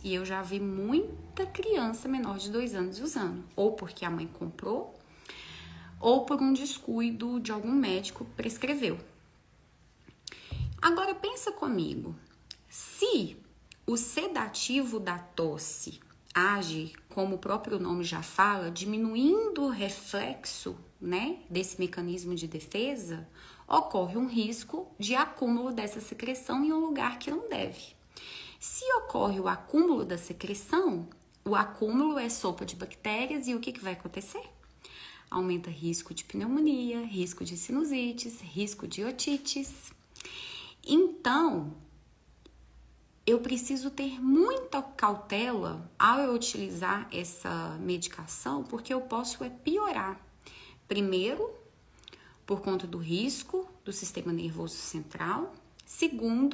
E eu já vi muita criança menor de 2 anos usando, ou porque a mãe comprou, ou por um descuido de algum médico prescreveu. Agora pensa comigo, se o sedativo da tosse age, como o próprio nome já fala, diminuindo o reflexo, né, desse mecanismo de defesa, ocorre um risco de acúmulo dessa secreção em um lugar que não deve. Se ocorre o acúmulo da secreção, o acúmulo é sopa de bactérias e o que vai acontecer? Aumenta risco de pneumonia, risco de sinusites, risco de otites. Então, eu preciso ter muita cautela ao eu utilizar essa medicação, porque eu posso piorar. Primeiro, por conta do risco do sistema nervoso central. Segundo,